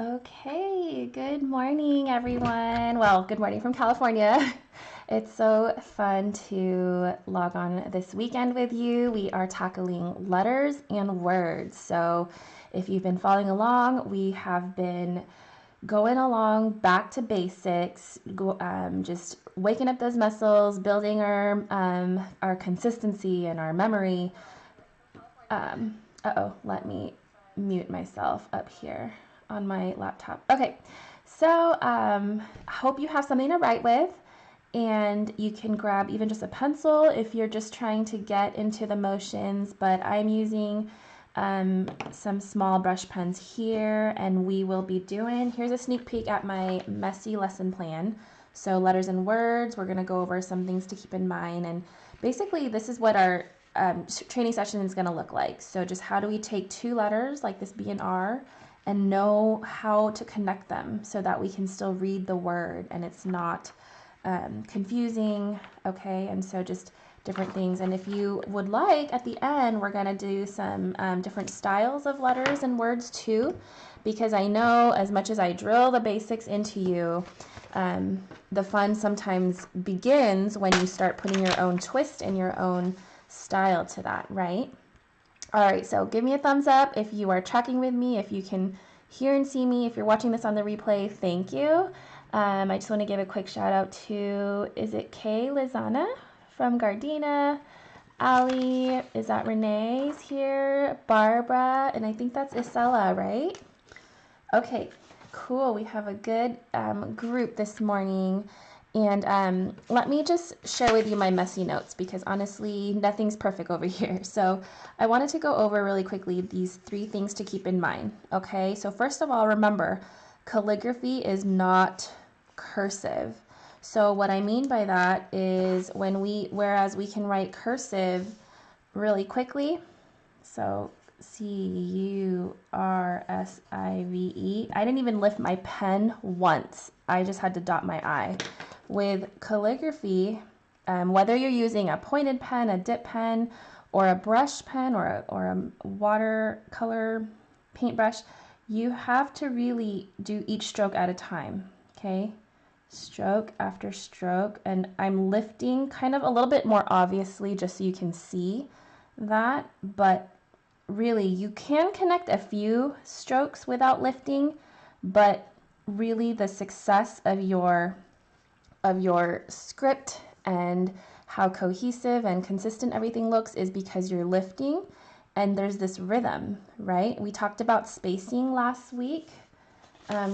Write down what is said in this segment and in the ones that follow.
Okay, good morning, everyone. Well, good morning from California. It's so fun to log on this weekend with you. We are tackling letters and words. So, if you've been following along, we have been going along back to basics, just waking up those muscles, building our consistency and our memory. Let me mute myself up here on my laptop. Okay, so hope you have something to write with, and you can grab even just a pencil if you're just trying to get into the motions, but I'm using some small brush pens here, and we will be doing, here's a sneak peek at my messy lesson plan. So letters and words, we're going to go over some things to keep in mind, and basically this is what our training session is going to look like. So just how do we take two letters like this B and R and know how to connect them so that we can still read the word and it's not confusing, okay? And so just different things. And if you would like, at the end, we're going to do some different styles of letters and words too, because I know as much as I drill the basics into you, the fun sometimes begins when you start putting your own twist and your own style to that, right? All right, so give me a thumbs up if you are tracking with me, if you can hear and see me. If you're watching this on the replay, thank you. I just want to give a quick shout out to, is it Kay Lizana from Gardena? Ali, is that Renee's here? Barbara, and I think that's Isella, right? Okay, cool. We have a good group this morning. And let me just share with you my messy notes because honestly, nothing's perfect over here. So I wanted to go over really quickly these 3 things to keep in mind. Okay, so first of all, remember, calligraphy is not cursive. So what I mean by that is whereas we can write cursive really quickly, so Cursive. I didn't even lift my pen once. I just had to dot my I. With calligraphy, whether you're using a pointed pen, a dip pen, or a brush pen, or a watercolor paintbrush, you have to really do each stroke at a time, okay? Stroke after stroke, and I'm lifting kind of a little bit more obviously just so you can see that, but really you can connect a few strokes without lifting, but really the success of your script and how cohesive and consistent everything looks is because you're lifting and there's this rhythm, right? We talked about spacing last week.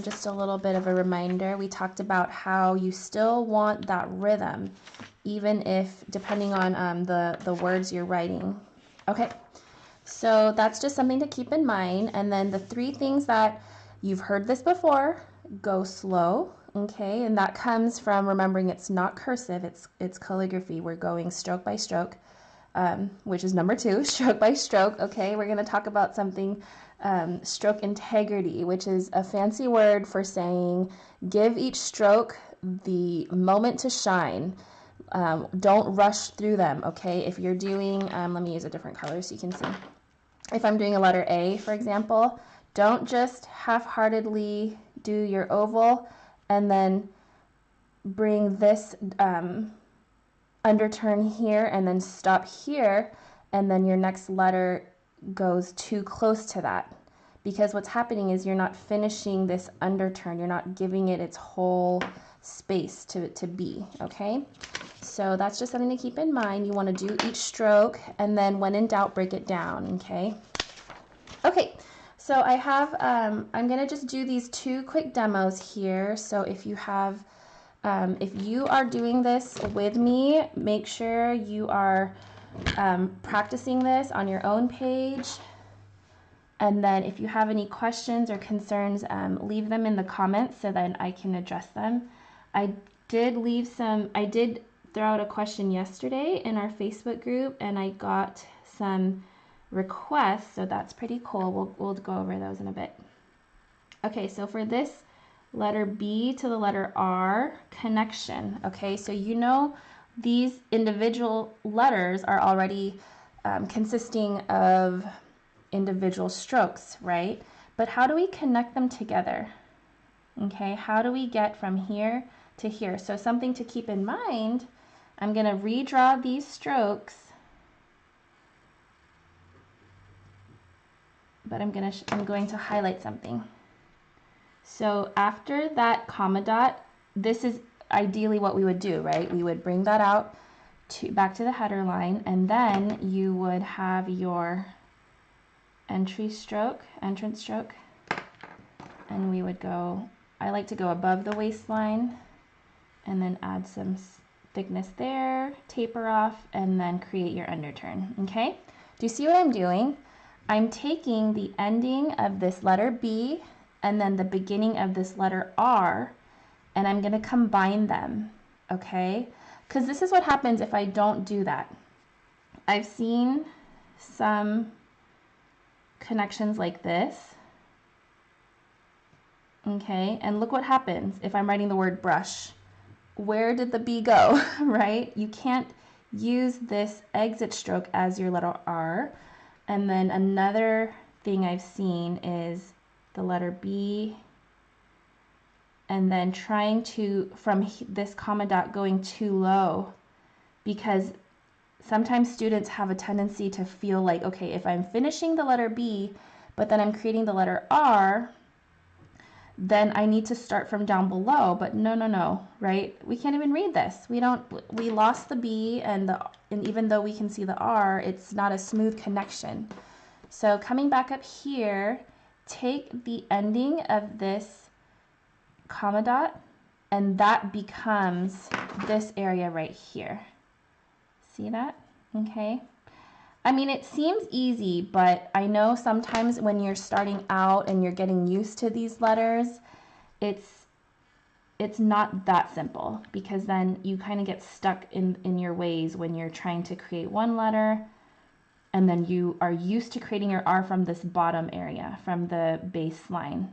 Just a little bit of a reminder. We talked about how you still want that rhythm, even if depending on the words you're writing. Okay, so that's just something to keep in mind. And then the 3 things that you've heard this before: go slow, okay, and that comes from remembering it's not cursive, it's calligraphy. We're going stroke by stroke, which is number 2, stroke by stroke. Okay, we're going to talk about something, stroke integrity, which is a fancy word for saying give each stroke the moment to shine. Don't rush through them, okay? If you're doing, let me use a different color so you can see. If I'm doing a letter A, for example, don't just half-heartedly do your oval and then bring this underturn here and then stop here, and then your next letter goes too close to that. Because what's happening is you're not finishing this underturn. You're not giving it its whole space to be, okay? So that's just something to keep in mind. You want to do each stroke, and then when in doubt, break it down, okay? Okay, so I have, I'm going to just do these 2 quick demos here. So if you are doing this with me, make sure you are practicing this on your own page. And then if you have any questions or concerns, leave them in the comments so that I can address them. I did throw out a question yesterday in our Facebook group, and I got some requests, so that's pretty cool. We'll go over those in a bit. Okay, so for this letter B to the letter R connection, okay, so you know these individual letters are already consisting of individual strokes, right? But how do we connect them together? Okay, how do we get from here to here? So something to keep in mind, I'm going to redraw these strokes, but I'm going to highlight something. So after that comma dot, this is ideally what we would do, right? We would bring that out back to the header line, and then you would have your entrance stroke, and we would go, I like to go above the waistline and then add some thickness there, taper off, and then create your underturn, okay? Do you see what I'm doing? I'm taking the ending of this letter B and then the beginning of this letter R, and I'm gonna combine them, okay? Because this is what happens if I don't do that. I've seen some connections like this, okay? And look what happens if I'm writing the word brush. Where did the B go, right? You can't use this exit stroke as your letter R. And then another thing I've seen is the letter B and then trying to, from this comma dot going too low, because sometimes students have a tendency to feel like, okay, if I'm finishing the letter B, but then I'm creating the letter R, then I need to start from down below. But no, right? We can't even read this. We lost the B and even though we can see the R, it's not a smooth connection. So coming back up here, take the ending of this comma dot, and that becomes this area right here. See that? Okay. I mean, it seems easy, but I know sometimes when you're starting out and you're getting used to these letters, it's not that simple, because then you kind of get stuck in your ways when you're trying to create one letter and then you are used to creating your R from this bottom area, from the baseline.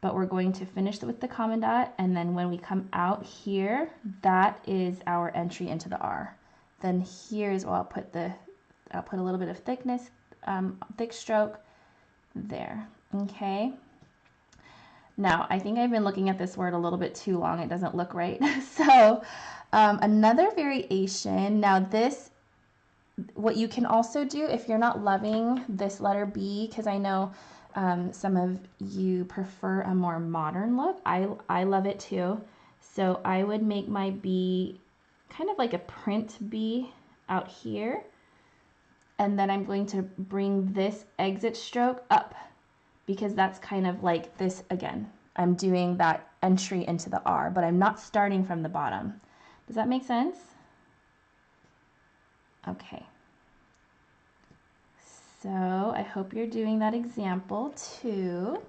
But we're going to finish with the comma dot, and then when we come out here, that is our entry into the R. Then here's where I'll put a little bit of thickness, thick stroke there, okay? Now, I think I've been looking at this word a little bit too long. It doesn't look right. So another variation, now this, what you can also do if you're not loving this letter B, because I know some of you prefer a more modern look. I love it too. So I would make my B kind of like a print B out here. And then I'm going to bring this exit stroke up, because that's kind of like this again. I'm doing that entry into the R, but I'm not starting from the bottom. Does that make sense? Okay. So I hope you're doing that example too.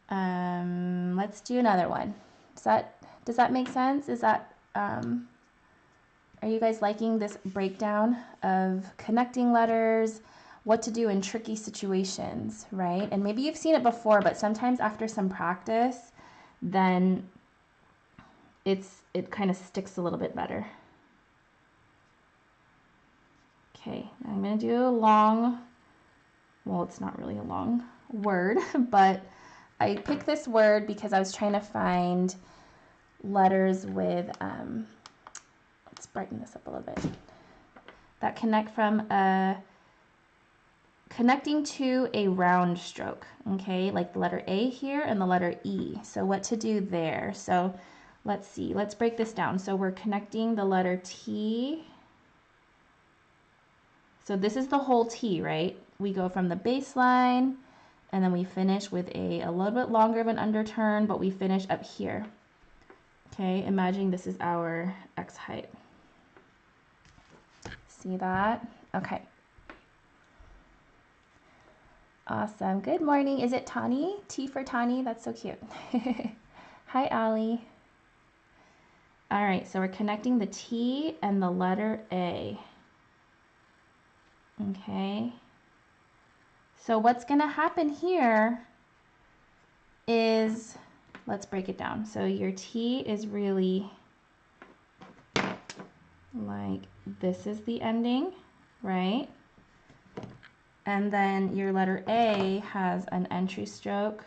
Let's do another one. Does that make sense? Is that, are you guys liking this breakdown of connecting letters, what to do in tricky situations, right? And maybe you've seen it before, but sometimes after some practice, then it kind of sticks a little bit better. Okay, I'm going to do a long, well, it's not really a long word, but I picked this word because I was trying to find letters with, let's brighten this up a little bit, that connect from connecting to a round stroke, okay, like the letter A here and the letter E. So what to do there? So let's see, let's break this down. So we're connecting the letter T. So this is the whole T, right? We go from the baseline and then we finish with a little bit longer of an underturn, but we finish up here. Okay, imagine this is our X height. See that? Okay. Awesome. Good morning. Is it Tani? T for Tani? That's so cute. Hi, Allie. All right, so we're connecting the T and the letter A. Okay. So what's going to happen here is, let's break it down. So your T is really like, this is the ending, right? And then your letter A has an entry stroke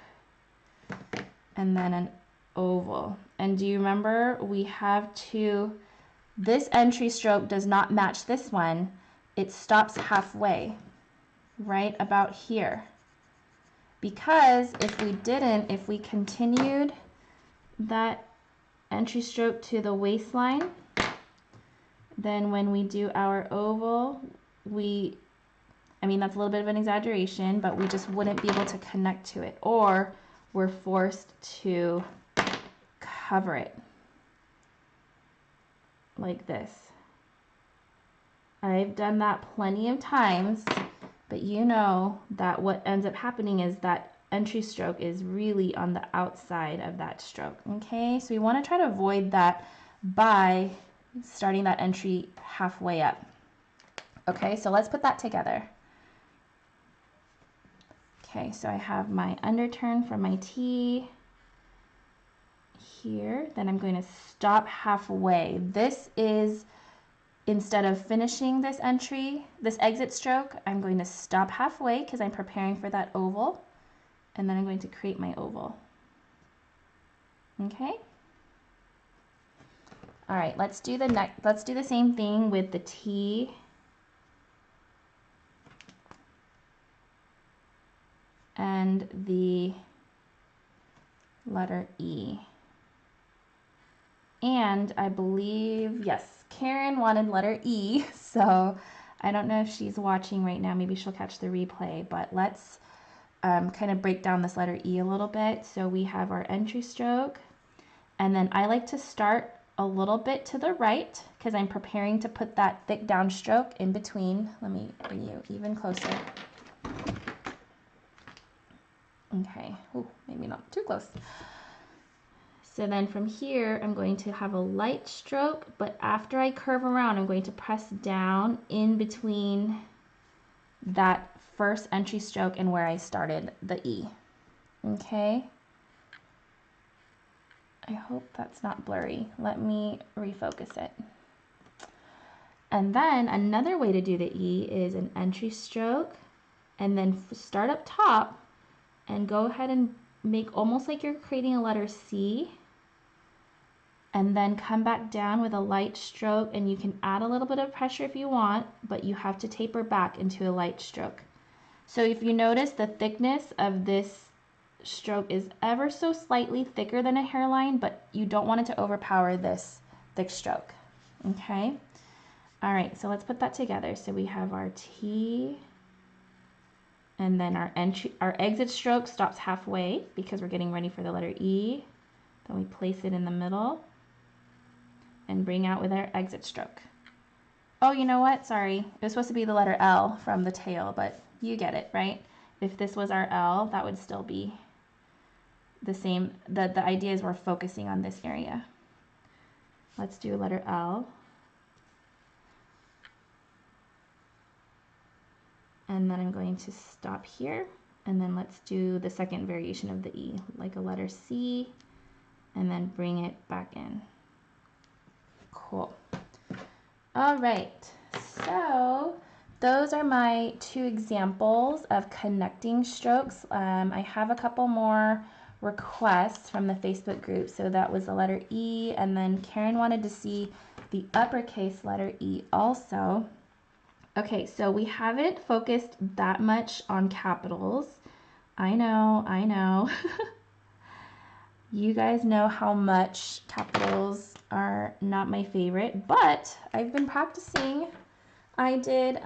and then an oval. And do you remember we have to, this entry stroke does not match this one. It stops halfway, right about here. Because if we continued that entry stroke to the waistline, then when we do our oval, I mean, that's a little bit of an exaggeration, but we just wouldn't be able to connect to it, or we're forced to cover it like this. I've done that plenty of times, but you know that what ends up happening is that entry stroke is really on the outside of that stroke, okay? So we want to try to avoid that by starting that entry halfway up. Okay, so let's put that together. Okay, so I have my underturn for my T here. Then I'm going to stop halfway. This is, instead of finishing this entry, this exit stroke, I'm going to stop halfway because I'm preparing for that oval. And then I'm going to create my oval. Okay? All right, let's do the same thing with the T. And the letter E. And I believe, yes, Karen wanted letter E, so I don't know if she's watching right now. Maybe she'll catch the replay, but let's kind of break down this letter E a little bit. So we have our entry stroke, and then I like to start a little bit to the right because I'm preparing to put that thick downstroke in between. Let me bring you even closer. Okay, ooh, maybe not too close. So then from here, I'm going to have a light stroke, but after I curve around, I'm going to press down in between that first entry stroke and where I started the E. Okay? I hope that's not blurry. Let me refocus it. And then another way to do the E is an entry stroke, and then start up top and go ahead and make almost like you're creating a letter C, and then come back down with a light stroke, and you can add a little bit of pressure if you want, but you have to taper back into a light stroke. So if you notice, the thickness of this stroke is ever so slightly thicker than a hairline, but you don't want it to overpower this thick stroke. Okay? All right, so let's put that together. So we have our T, and then our exit stroke stops halfway because we're getting ready for the letter E. Then we place it in the middle and bring out with our exit stroke. Oh, you know what? Sorry. It was supposed to be the letter L from the tail, but you get it, right? If this was our L, that would still be the same. The idea is we're focusing on this area. Let's do letter L. And then I'm going to stop here, and then let's do the second variation of the E, like a letter C, and then bring it back in. Cool. All right, so those are my two examples of connecting strokes. I have a couple more requests from the Facebook group. So that was the letter E, and then Karen wanted to see the uppercase letter E also. Okay, so we haven't focused that much on capitals. I know. You guys know how much capitals are not my favorite, but I've been practicing. I did,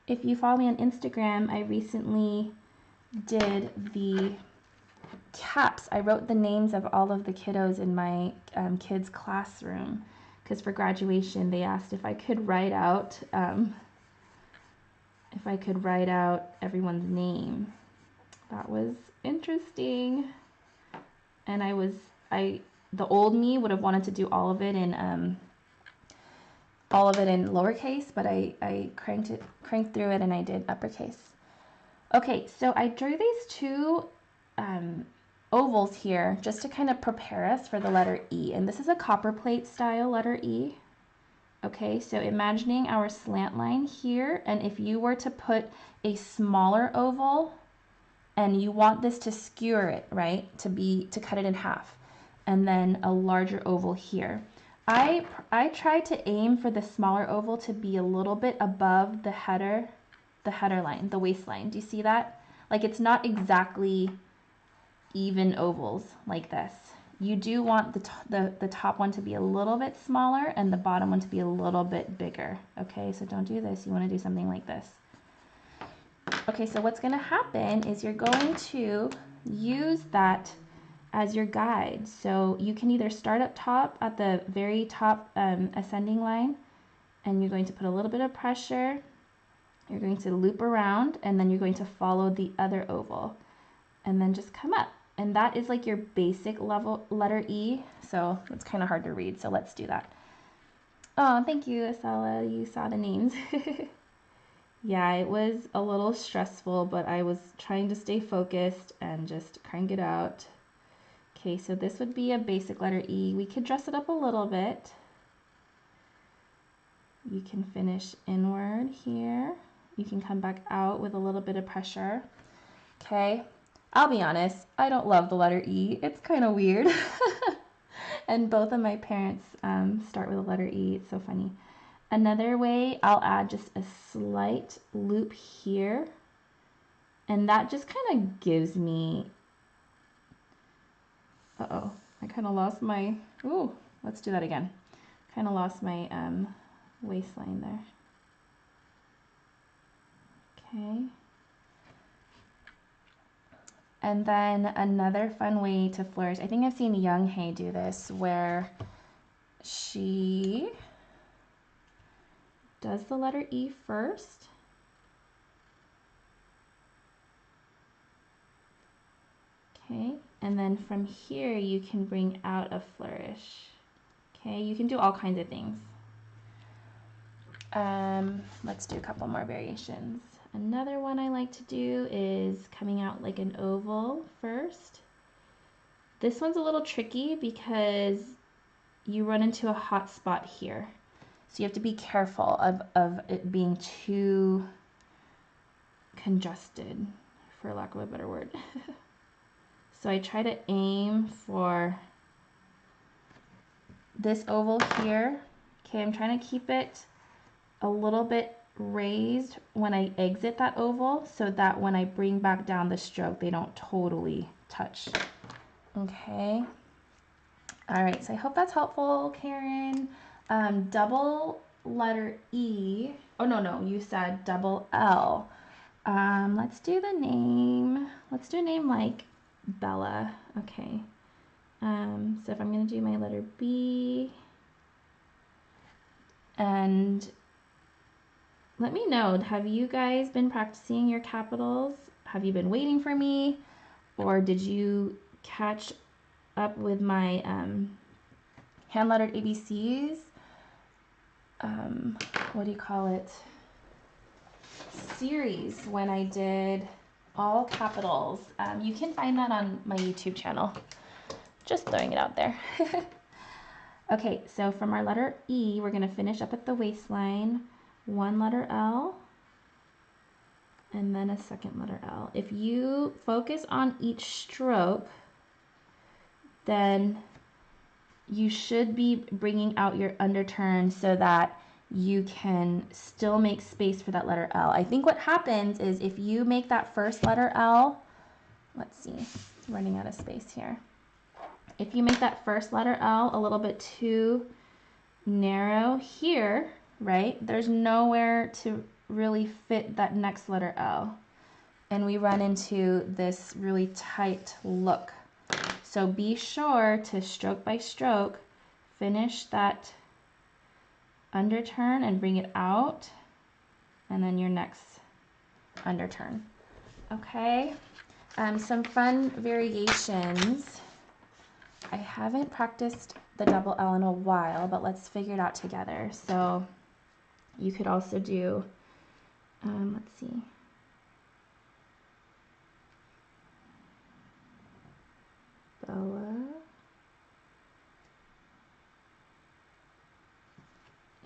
if you follow me on Instagram, I recently did the caps. I wrote the names of all of the kiddos in my kids' classroom. Because for graduation, they asked if I could write out everyone's name. That was interesting. And the old me would have wanted to do all of it in lowercase, but I cranked through it and I did uppercase. Okay, so I drew these two ovals here just to kind of prepare us for the letter E, and this is a copper plate style letter E. Okay, so imagining our slant line here, and if you were to put a smaller oval and you want this to skewer it, right, to cut it in half, and then a larger oval here. I try to aim for the smaller oval to be a little bit above the header line, the waistline. Do you see that? Like it's not exactly even ovals like this. You do want the top one to be a little bit smaller and the bottom one to be a little bit bigger. Okay, so don't do this. You want to do something like this. Okay, so what's going to happen is you're going to use that as your guide. So you can either start up top at the very top ascending line, and you're going to put a little bit of pressure. You're going to loop around, and then you're going to follow the other oval, and then just come up. And that is like your basic level letter E. So it's kind of hard to read. So let's do that. Oh, thank you, Asala. You saw the names. Yeah, it was a little stressful, but I was trying to stay focused and just crank it out. Okay, so this would be a basic letter E. We could dress it up a little bit. You can finish inward here. You can come back out with a little bit of pressure. Okay, I'll be honest, I don't love the letter E. It's kind of weird. And both of my parents start with a letter E. It's so funny. Another way, I'll add just a slight loop here. And that just kind of gives me, uh-oh, I kind of lost my, ooh, let's do that again. Kind of lost my waistline there. Okay. And then another fun way to flourish, I think I've seen Young Hae do this, where she does the letter E first. Okay, and then from here you can bring out a flourish. Okay, you can do all kinds of things. Let's do a couple more variations. Another one I like to do is coming out like an oval first. This one's a little tricky because you run into a hot spot here. So you have to be careful of it being too congested, for lack of a better word. So I try to aim for this oval here. Okay, I'm trying to keep it a little bit raised when I exit that oval so that when I bring back down the stroke, they don't totally touch. Okay. All right, so I hope that's helpful, Karen. Double letter E. Oh, no, you said double L. Let's do the name. Let's do a name like Bella. Okay. So if I'm going to do my letter B, and let me know, have you guys been practicing your capitals? Have you been waiting for me? Or did you catch up with my hand-lettered ABCs? What do you call it? Series when I did all capitals. You can find that on my YouTube channel. Just throwing it out there. Okay, so from our letter E, we're going to finish up at the waistline. One letter L, and then a second letter L. If you focus on each stroke, then you should be bringing out your underturn so that you can still make space for that letter L. I think what happens is if you make that first letter L, let's see, it's running out of space here. If you make that first letter L a little bit too narrow here, right? There's nowhere to really fit that next letter L. And we run into this really tight look. So be sure to stroke by stroke, finish that underturn and bring it out, and then your next underturn. Okay, some fun variations. I haven't practiced the double L in a while, but let's figure it out together. So you could also do, let's see. Bella.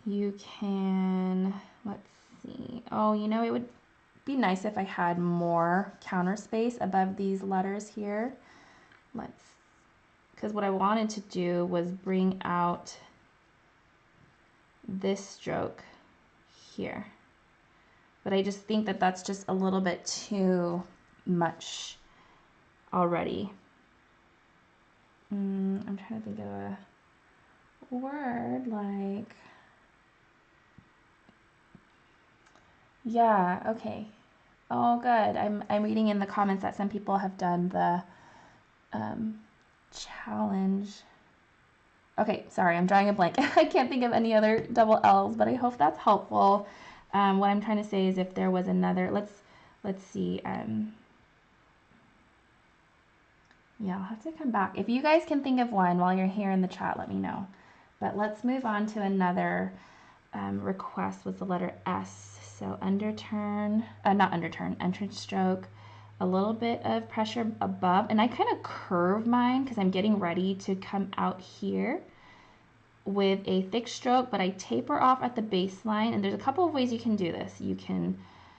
You can, let's see. Oh, you know, it would be nice if I had more counter space above these letters here. Because what I wanted to do was bring out this stroke here. But I just think that that's just a little bit too much already. I'm trying to think of a word like, yeah, okay. Oh, good. I'm reading in the comments that some people have done the challenge. Okay, sorry, I'm drawing a blank. I can't think of any other double L's, but I hope that's helpful. What I'm trying to say is if there was another, let's see. Yeah, I'll have to come back. If you guys can think of one while you're here in the chat, let me know. But let's move on to another request was the letter S. So underturn, not underturn, entrance stroke, a little bit of pressure above. And I kind of curve mine because I'm getting ready to come out here with a thick stroke, but I taper off at the baseline. And there's a couple of ways you can do this. You can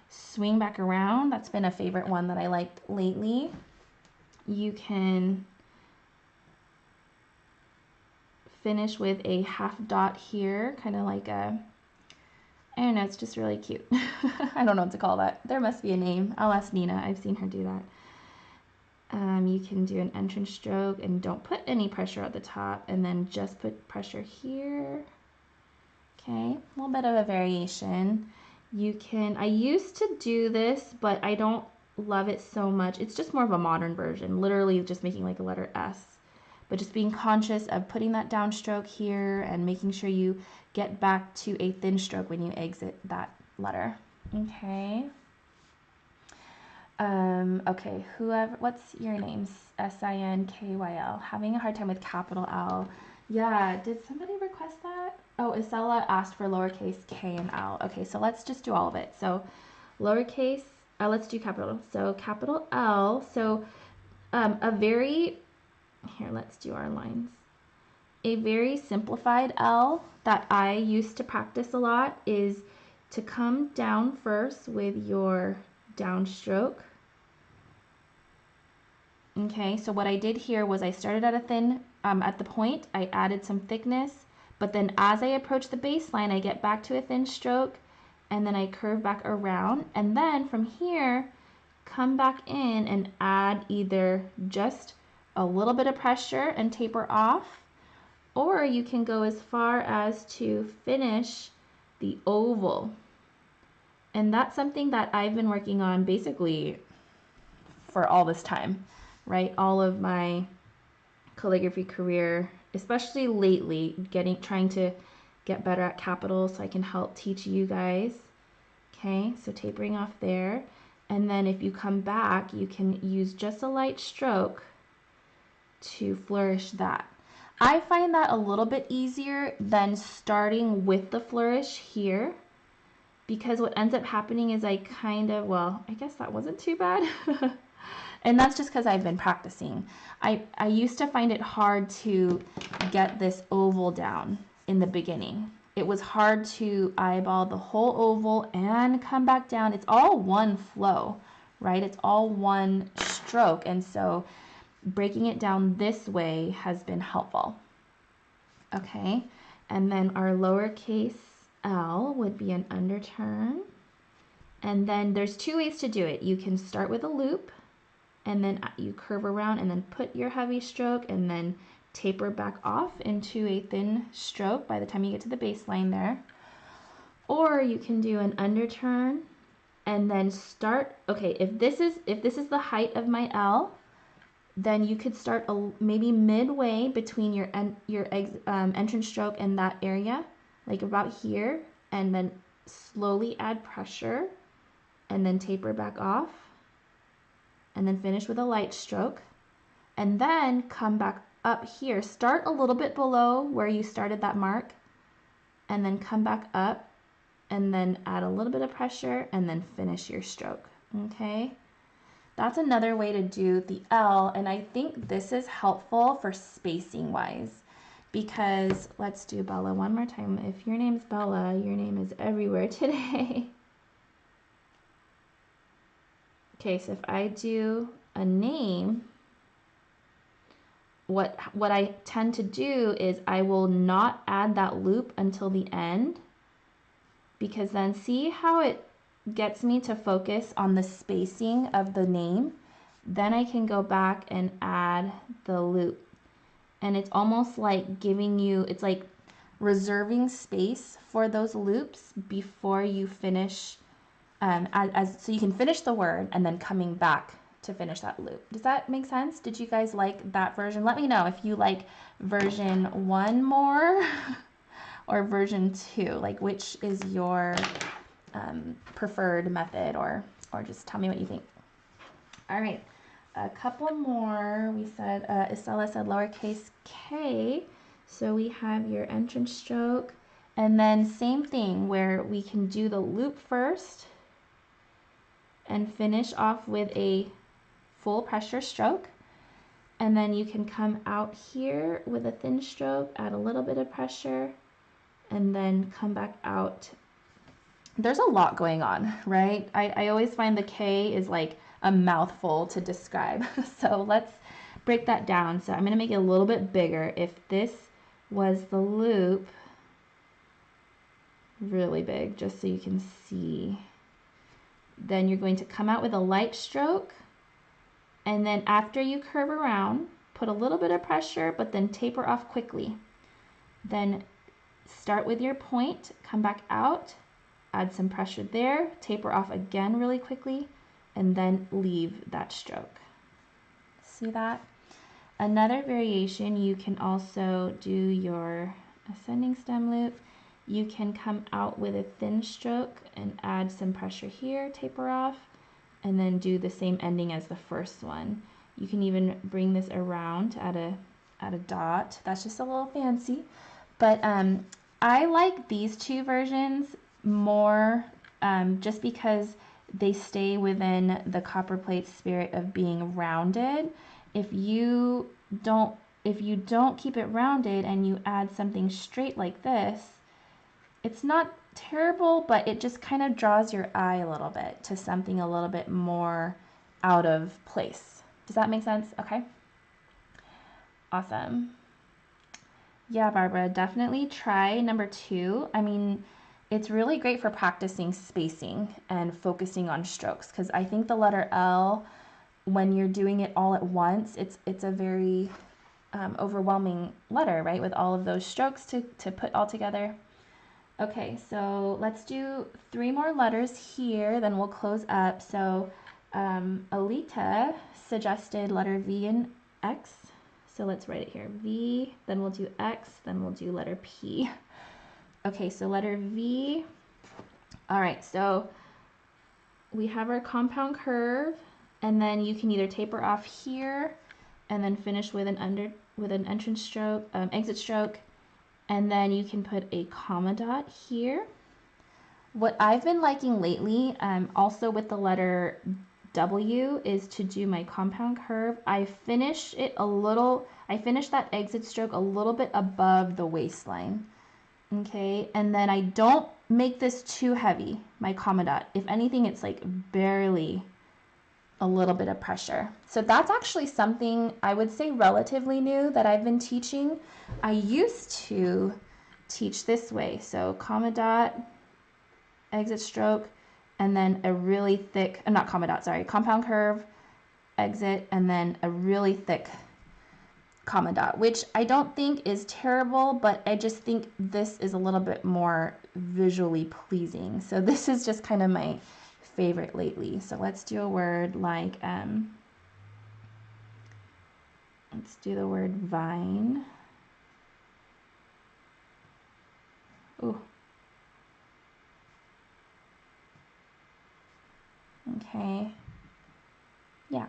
swing back around. That's been a favorite one that I liked lately. You can finish with a half dot here, kind of like a, I don't know, it's just really cute. I don't know what to call that. There must be a name. I'll ask Nina. I've seen her do that. You can do an entrance stroke and don't put any pressure at the top and then just put pressure here. Okay, a little bit of a variation. You can, I used to do this, but I don't love it so much. It's just more of a modern version, literally just making like a letter S. But just being conscious of putting that downstroke here and making sure you get back to a thin stroke when you exit that letter. Okay. Okay, whoever, what's your name? Sinkyl. Having a hard time with capital L. Yeah, did somebody request that? Oh, Isella asked for lowercase k and L. Okay, so let's just do all of it. So lowercase, let's do capital. So capital L. So a very, here, let's do our lines. A very simplified L that I used to practice a lot is to come down first with your downstroke. Okay, so what I did here was I started at a thin, at the point, I added some thickness, but then as I approach the baseline, I get back to a thin stroke, and then I curve back around, and then from here, come back in and add either just a little bit of pressure and taper off, or you can go as far as to finish the oval. And that's something that I've been working on basically for all this time, right? All of my calligraphy career, especially lately, trying to get better at capitals so I can help teach you guys. Okay, so tapering off there. And then if you come back, you can use just a light stroke to flourish that. I find that a little bit easier than starting with the flourish here, because what ends up happening is I kind of, well, I guess that wasn't too bad. And that's just because I've been practicing. I used to find it hard to get this oval down in the beginning. It was hard to eyeball the whole oval and come back down. It's all one flow, right? It's all one stroke. And so breaking it down this way has been helpful. Okay, and then our lowercase l would be an underturn. And then there's two ways to do it. You can start with a loop, and then you curve around and then put your heavy stroke and then taper back off into a thin stroke by the time you get to the baseline there. Or you can do an underturn and then start, okay, if this is the height of my L, then you could start maybe midway between your entrance stroke and that area, like about here, and then slowly add pressure and then taper back off, and then finish with a light stroke, and then come back up here. Start a little bit below where you started that mark, and then come back up, and then add a little bit of pressure, and then finish your stroke. Okay, that's another way to do the L, and I think this is helpful for spacing wise. because let's do Bella one more time. If your name's Bella, your name is everywhere today. Okay, so if I do a name, what I tend to do is I will not add that loop until the end, because then see how it gets me to focus on the spacing of the name. Then I can go back and add the loop. And it's almost like giving you, it's like reserving space for those loops before you finish, so you can finish the word and then coming back to finish that loop. Does that make sense? Did you guys like that version? Let me know if you like version 1 more or version 2. Like, which is your preferred method, or just tell me what you think. All right, a couple more. We said, Estella said lowercase k. So we have your entrance stroke, and then same thing where we can do the loop first and finish off with a full pressure stroke. And then you can come out here with a thin stroke, add a little bit of pressure, and then come back out. There's a lot going on, right? I always find the K is like a mouthful to describe. So let's break that down. So I'm going to make it a little bit bigger. If this was the loop, really big, just so you can see, then you're going to come out with a light stroke. And then after you curve around, put a little bit of pressure, but then taper off quickly. Then start with your point, come back out, add some pressure there, taper off again really quickly, and then leave that stroke. See that? Another variation, you can also do your ascending stem loop. You can come out with a thin stroke and add some pressure here, taper off, and then do the same ending as the first one. You can even bring this around to add a dot. That's just a little fancy. But I like these two versions more, just because they stay within the copper plate spirit of being rounded. If you don't keep it rounded and you add something straight like this, it's not terrible, but it just kind of draws your eye a little bit to something a little bit more out of place. Does that make sense? Okay. Awesome. Yeah, Barbara, definitely try number 2. I mean, it's really great for practicing spacing and focusing on strokes, because I think the letter L, when you're doing it all at once, it's a very overwhelming letter, right? With all of those strokes to put all together. Okay, so let's do 3 more letters here, then we'll close up. So Alita suggested letter V and X. So let's write it here. V, then we'll do X, then we'll do letter P. Okay, so letter V. All right, so we have our compound curve, and then you can either taper off here and then finish with an entrance stroke, exit stroke, and then you can put a comma dot here. What I've been liking lately, also with the letter W, is to do my compound curve. I finish that exit stroke a little bit above the waistline. Okay, and then I don't make this too heavy, my comma dot. If anything, it's like barely a little bit of pressure. So that's actually something I would say relatively new that I've been teaching. I used to teach this way. So comma dot, exit stroke, and then a really thick, not comma dot, sorry, compound curve, exit, and then a really thick comma dot, which I don't think is terrible, but I just think this is a little bit more visually pleasing. So this is just kind of my favorite lately. So let's do a word like, let's do the word vine. Ooh. Okay. Yeah.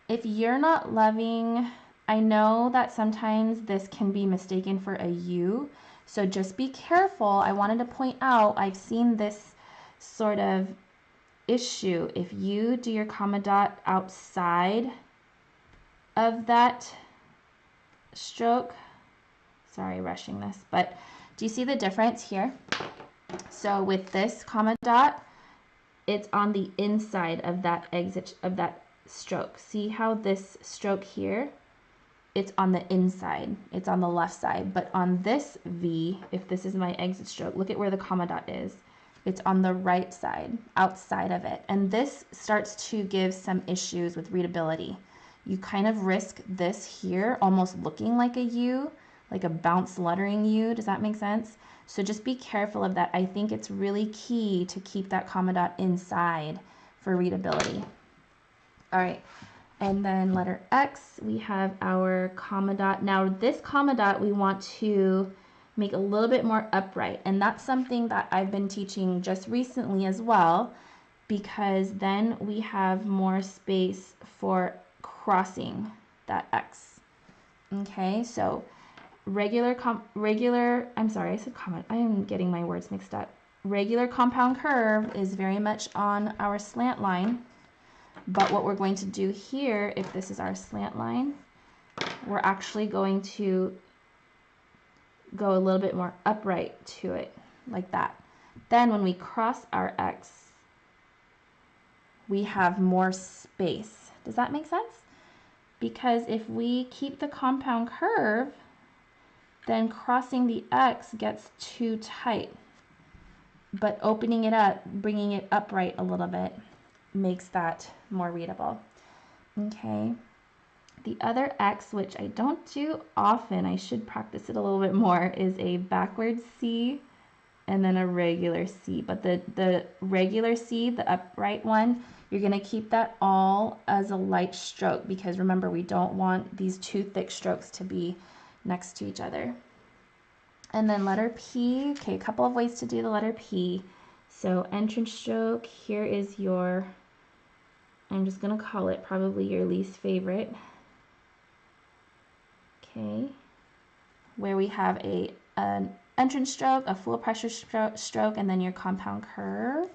If you're not loving, I know that sometimes this can be mistaken for a U, so just be careful. I wanted to point out, I've seen this sort of issue. If you do your comma dot outside of that stroke, sorry, rushing this, but do you see the difference here? So with this comma dot, it's on the inside of that exit of that stroke. See how this stroke here, it's on the inside, it's on the left side, but on this V, if this is my exit stroke, look at where the comma dot is. It's on the right side, outside of it. And this starts to give some issues with readability. You kind of risk this here almost looking like a U, like a bounce lettering U. Does that make sense? So just be careful of that. I think it's really key to keep that comma dot inside for readability. All right, and then letter X, we have our comma dot. Now this comma dot we want to make a little bit more upright, and that's something that I've been teaching just recently as well, because then we have more space for crossing that X. Okay, so I'm sorry, I said comma. I am getting my words mixed up. Regular compound curve is very much on our slant line, but what we're going to do here, if this is our slant line, we're actually going to go a little bit more upright to it, like that. Then when we cross our X, we have more space. Does that make sense? Because if we keep the compound curve, then crossing the X gets too tight. But opening it up, bringing it upright a little bit, makes that more readable. Okay. The other X, which I don't do often, I should practice it a little bit more, is a backwards C and then a regular C. But the regular C, the upright one, you're going to keep that all as a light stroke, because remember, we don't want these two thick strokes to be next to each other. And then letter P, okay, a couple of ways to do the letter P. So entrance stroke, here is your, I'm just going to call it probably your least favorite. Okay, where we have an entrance stroke, a full pressure stroke, and then your compound curve.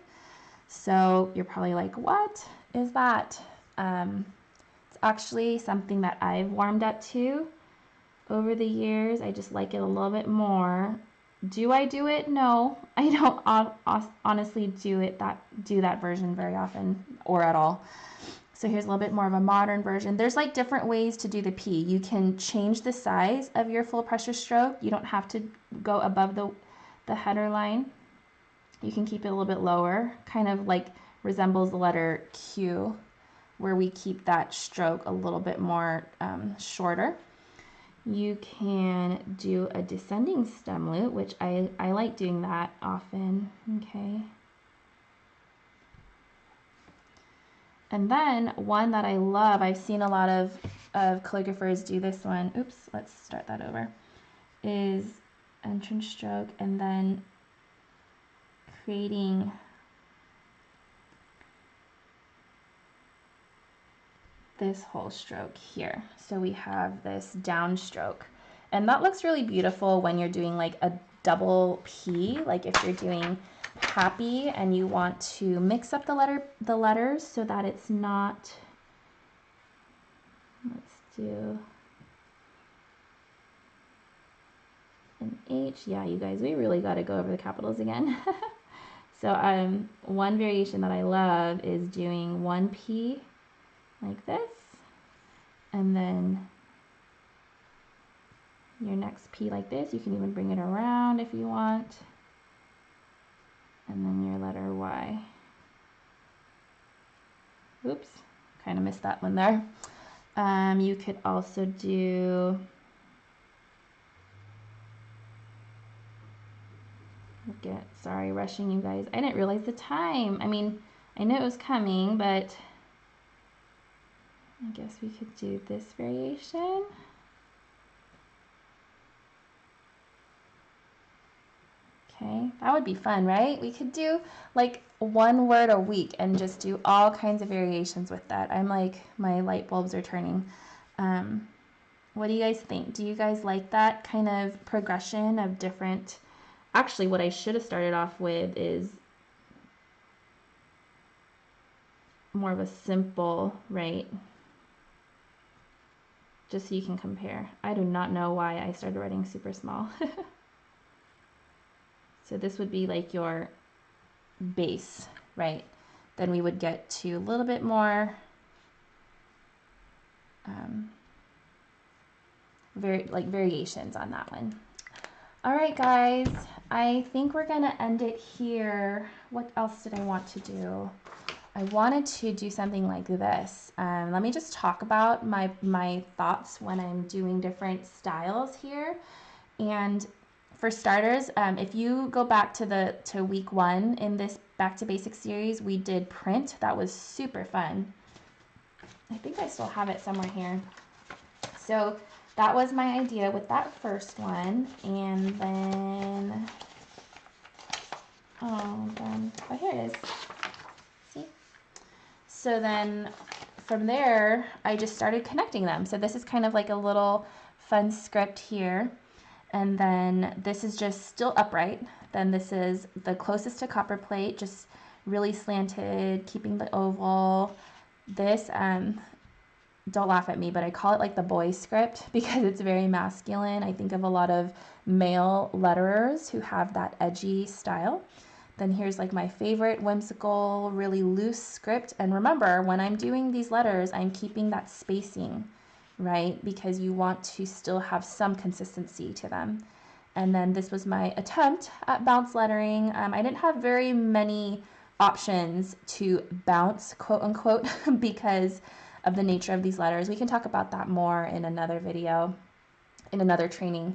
So you're probably like, what is that? It's actually something that I've warmed up to over the years. I just like it a little bit more. Do I do it? No, I don't honestly do that version very often or at all. So here's a little bit more of a modern version. There's like different ways to do the P. You can change the size of your full pressure stroke. You don't have to go above the header line. You can keep it a little bit lower, kind of like resembles the letter Q, where we keep that stroke a little bit more shorter. You can do a descending stem loop, which I like doing that often, okay. And then one that I love, I've seen a lot of calligraphers do this one. Oops, let's start that over. Is entrance stroke and then creating this whole stroke here. So we have this downstroke. And that looks really beautiful when you're doing like a double P, like if you're doing happy and you want to mix up the letters so that it's not, let's do an H. Yeah, you guys, we really got to go over the capitals again. So one variation that I love is doing one P like this, and then your next P like this. You can even bring it around if you want. And then your letter Y. Oops, kind of missed that one there. You could also do, sorry, rushing you guys. I didn't realize the time. I mean, I knew it was coming, but I guess we could do this variation. Okay, that would be fun, right? We could do like one word a week and just do all kinds of variations with that. I'm like, my light bulbs are turning. What do you guys think? Do you guys like that kind of progression of different? Actually, what I should have started off with is more of a simple, right? just so you can compare. I do not know why I started writing super small. So this would be like your base, right? Then we would get to a little bit more variations on that one. All right, guys, I think we're gonna end it here. What else did I want to do? I wanted to do something like this. Let me just talk about my thoughts when I'm doing different styles here. And for starters, if you go back to week 1 in this Back to Basics series, we did print. That was super fun. I think I still have it somewhere here. So that was my idea with that first one. And then, oh, here it is. See? So then from there, I just started connecting them. So this is kind of like a little fun script here. And then this is just still upright. Then this is the closest to copper plate, just really slanted, keeping the oval. This, don't laugh at me, but I call it like the boy script because it's very masculine. I think of a lot of male letterers who have that edgy style. Then here's like my favorite whimsical, really loose script. And remember, when I'm doing these letters, I'm keeping that spacing, right? Because you want to still have some consistency to them. And then this was my attempt at bounce lettering. I didn't have very many options to bounce, quote unquote, because of the nature of these letters. We can talk about that more in another video, in another training.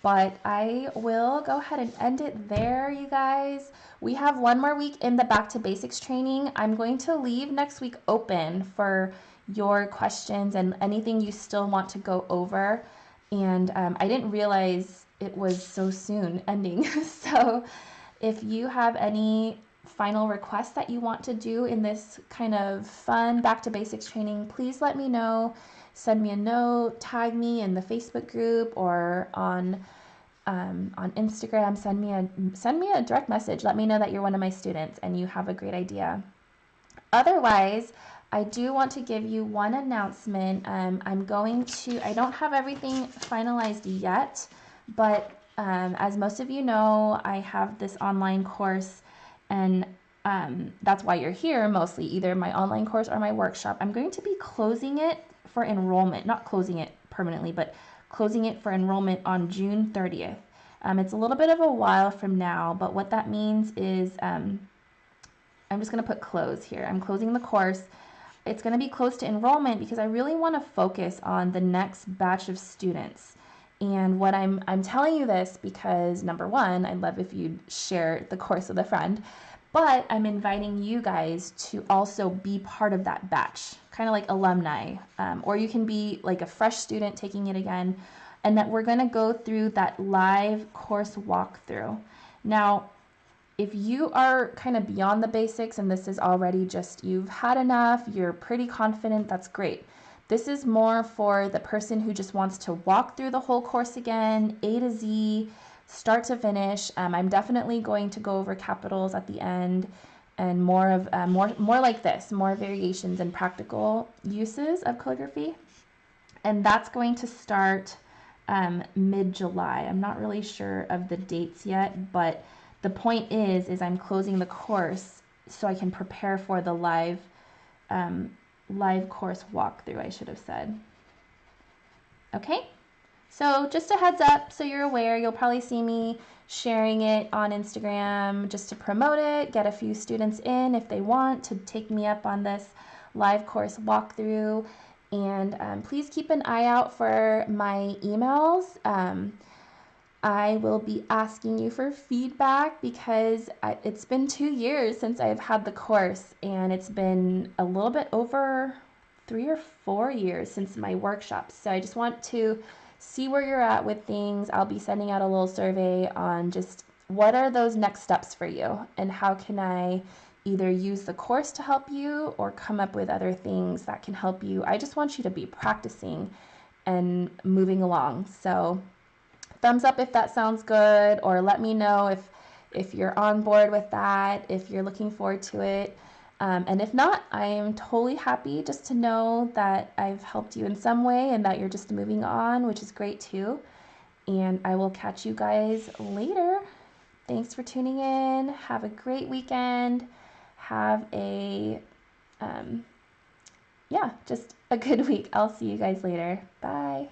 But I will go ahead and end it there, you guys. We have one more week in the Back to Basics training. I'm going to leave next week open for your questions and anything you still want to go over. And I didn't realize it was so soon ending. So if you have any final requests that you want to do in this kind of fun Back to Basics training, please let me know. Send me a note, tag me in the Facebook group or on Instagram. Send me a direct message. Let me know that you're one of my students and you have a great idea. Otherwise, I do want to give you one announcement. I don't have everything finalized yet, but as most of you know, I have this online course, and that's why you're here mostly, either my online course or my workshop. I'm going to be closing it for enrollment, not closing it permanently, but closing it for enrollment on June 30th. It's a little bit of a while from now, but what that means is I'm just going to put close here. I'm closing the course. It's going to be close to enrollment because I really want to focus on the next batch of students. And what I'm telling you this because, number one, I'd love if you'd share the course with a friend, but I'm inviting you guys to also be part of that batch, kind of like alumni, or you can be like a fresh student taking it again, and that we're going to go through that live course walkthrough. Now, if you are kind of beyond the basics and this is already just you've had enough, you're pretty confident, that's great. This is more for the person who just wants to walk through the whole course again, A to Z, start to finish. I'm definitely going to go over capitals at the end and more like this, more variations and practical uses of calligraphy. And that's going to start mid-July. I'm not really sure of the dates yet, but the point is I'm closing the course so I can prepare for the live course walkthrough, I should have said. Okay, so just a heads up so you're aware. You'll probably see me sharing it on Instagram just to promote it, get a few students in if they want to take me up on this live course walkthrough. And please keep an eye out for my emails. I will be asking you for feedback because it's been 2 years since I've had the course, and it's been a little bit over 3 or 4 years since my workshop. So I just want to see where you're at with things. I'll be sending out a little survey on just what are those next steps for you and how can I either use the course to help you or come up with other things that can help you. I just want you to be practicing and moving along. So thumbs up if that sounds good, or let me know if you're on board with that, if you're looking forward to it. And if not, I am totally happy just to know that I've helped you in some way and that you're just moving on, which is great too. And I will catch you guys later. Thanks for tuning in. Have a great weekend. Have a, yeah, just a good week. I'll see you guys later. Bye.